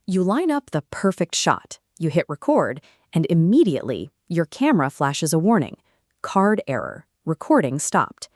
You line up the perfect shot, you hit record, and immediately your camera flashes a warning. Card error. Recording stopped.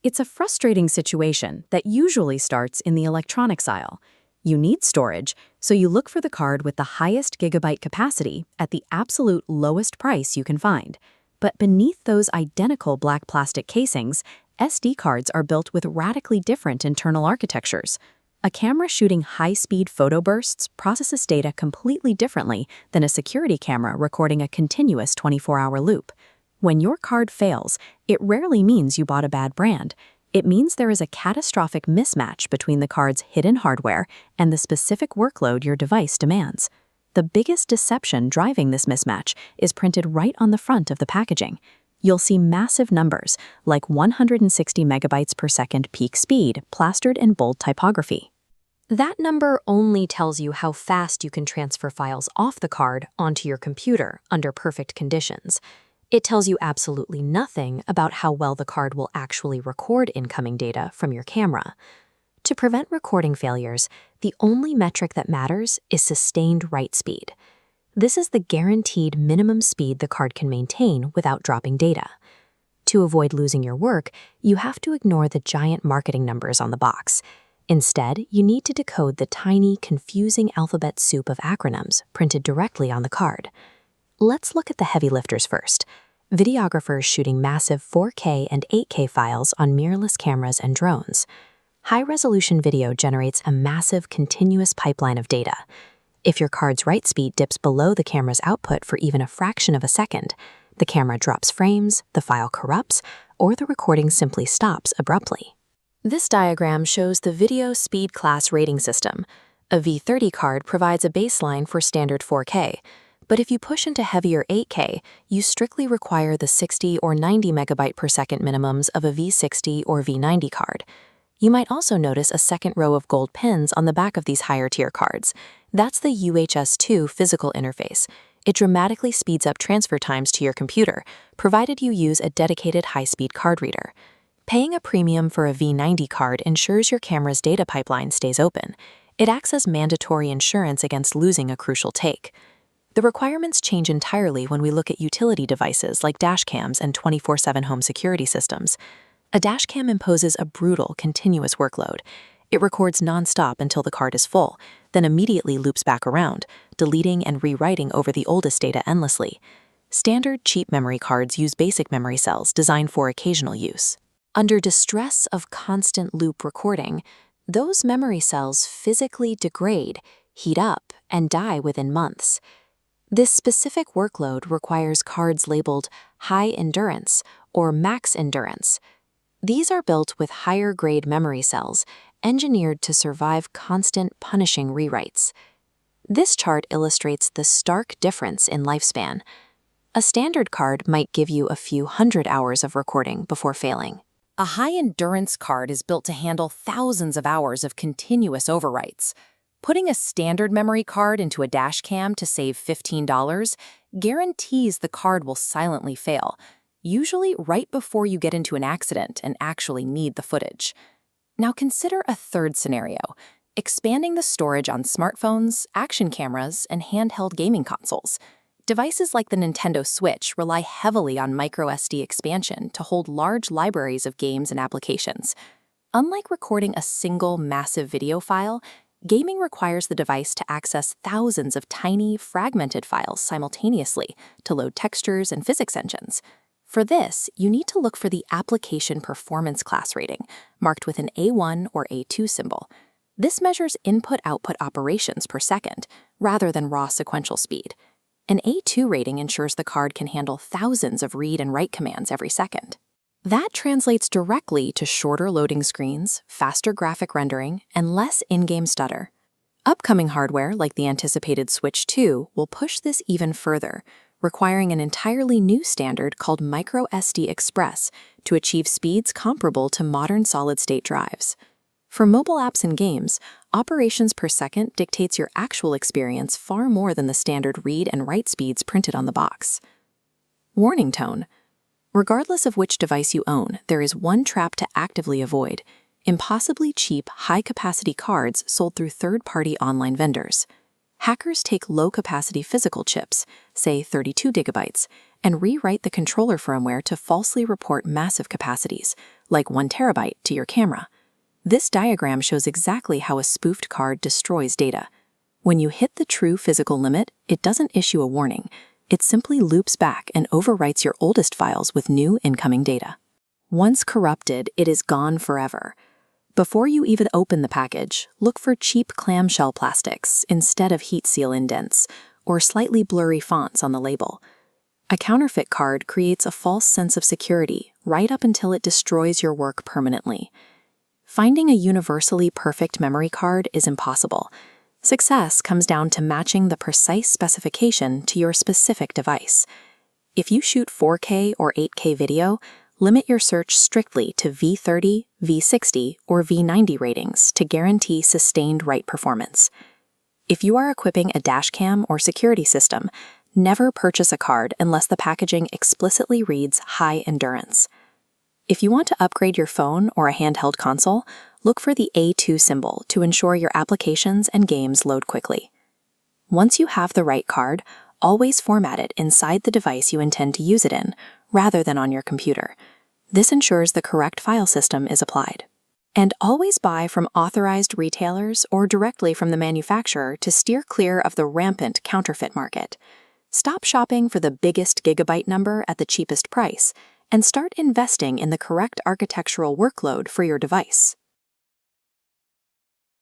It's a frustrating situation that usually starts in the electronics aisle. You need storage, so you look for the card with the highest gigabyte capacity at the absolute lowest price you can find. But beneath those identical black plastic casings, SD cards are built with radically different internal architectures. A camera shooting high-speed photo bursts processes data completely differently than a security camera recording a continuous 24-hour loop. When your card fails, it rarely means you bought a bad brand. It means there is a catastrophic mismatch between the card's hidden hardware and the specific workload your device demands. The biggest deception driving this mismatch is printed right on the front of the packaging. You'll see massive numbers, like 160 megabytes per second peak speed, plastered in bold typography. That number only tells you how fast you can transfer files off the card onto your computer under perfect conditions. It tells you absolutely nothing about how well the card will actually record incoming data from your camera. To prevent recording failures, the only metric that matters is sustained write speed. This is the guaranteed minimum speed the card can maintain without dropping data. To avoid losing your work, you have to ignore the giant marketing numbers on the box. Instead, you need to decode the tiny, confusing alphabet soup of acronyms printed directly on the card. Let's look at the heavy lifters first. Videographers shooting massive 4K and 8K files on mirrorless cameras and drones. High-resolution video generates a massive, continuous pipeline of data. If your card's write speed dips below the camera's output for even a fraction of a second, the camera drops frames, the file corrupts, or the recording simply stops abruptly. This diagram shows the Video Speed Class Rating System. A V30 card provides a baseline for standard 4K, but if you push into heavier 8K, you strictly require the 60 or 90 megabyte per second minimums of a V60 or V90 card. You might also notice a second row of gold pins on the back of these higher-tier cards. That's the UHS-2 physical interface. It dramatically speeds up transfer times to your computer, provided you use a dedicated high-speed card reader. Paying a premium for a V90 card ensures your camera's data pipeline stays open. It acts as mandatory insurance against losing a crucial take. The requirements change entirely when we look at utility devices like dashcams and 24/7 home security systems. A dashcam imposes a brutal, continuous workload. It records non-stop until the card is full, then immediately loops back around, deleting and rewriting over the oldest data endlessly. Standard, cheap memory cards use basic memory cells designed for occasional use. Under distress of constant loop recording, those memory cells physically degrade, heat up, and die within months. This specific workload requires cards labeled high endurance or max endurance. These are built with higher-grade memory cells, engineered to survive constant punishing rewrites. This chart illustrates the stark difference in lifespan. A standard card might give you a few hundred hours of recording before failing. A high-endurance card is built to handle thousands of hours of continuous overwrites. Putting a standard memory card into a dashcam to save $15 guarantees the card will silently fail, usually right before you get into an accident and actually need the footage. Now consider a third scenario, expanding the storage on smartphones, action cameras, and handheld gaming consoles. Devices like the Nintendo Switch rely heavily on microSD expansion to hold large libraries of games and applications. Unlike recording a single massive video file, gaming requires the device to access thousands of tiny, fragmented files simultaneously to load textures and physics engines. For this, you need to look for the Application Performance Class rating, marked with an A1 or A2 symbol. This measures input-output operations per second, rather than raw sequential speed. An A2 rating ensures the card can handle thousands of read and write commands every second. That translates directly to shorter loading screens, faster graphic rendering, and less in-game stutter. Upcoming hardware, like the anticipated Switch 2, will push this even further, requiring an entirely new standard called microSD Express to achieve speeds comparable to modern solid-state drives. For mobile apps and games, operations per second dictates your actual experience far more than the standard read and write speeds printed on the box. Warning tone. Regardless of which device you own, there is one trap to actively avoid: impossibly cheap, high-capacity cards sold through third-party online vendors. Hackers take low-capacity physical chips, say 32 gigabytes, and rewrite the controller firmware to falsely report massive capacities, like 1 terabyte, to your camera. This diagram shows exactly how a spoofed card destroys data. When you hit the true physical limit, it doesn't issue a warning. It simply loops back and overwrites your oldest files with new incoming data. Once corrupted, it is gone forever. Before you even open the package, look for cheap clamshell plastics instead of heat seal indents or slightly blurry fonts on the label. A counterfeit card creates a false sense of security right up until it destroys your work permanently. Finding a universally perfect memory card is impossible. Success comes down to matching the precise specification to your specific device. If you shoot 4K or 8K video, limit your search strictly to V30, V60, or V90 ratings to guarantee sustained write performance. If you are equipping a dashcam or security system, never purchase a card unless the packaging explicitly reads high endurance. If you want to upgrade your phone or a handheld console, look for the A2 symbol to ensure your applications and games load quickly. Once you have the right card, always format it inside the device you intend to use it in, rather than on your computer. This ensures the correct file system is applied. And always buy from authorized retailers or directly from the manufacturer to steer clear of the rampant counterfeit market. Stop shopping for the biggest gigabyte number at the cheapest price, and start investing in the correct architectural workload for your device.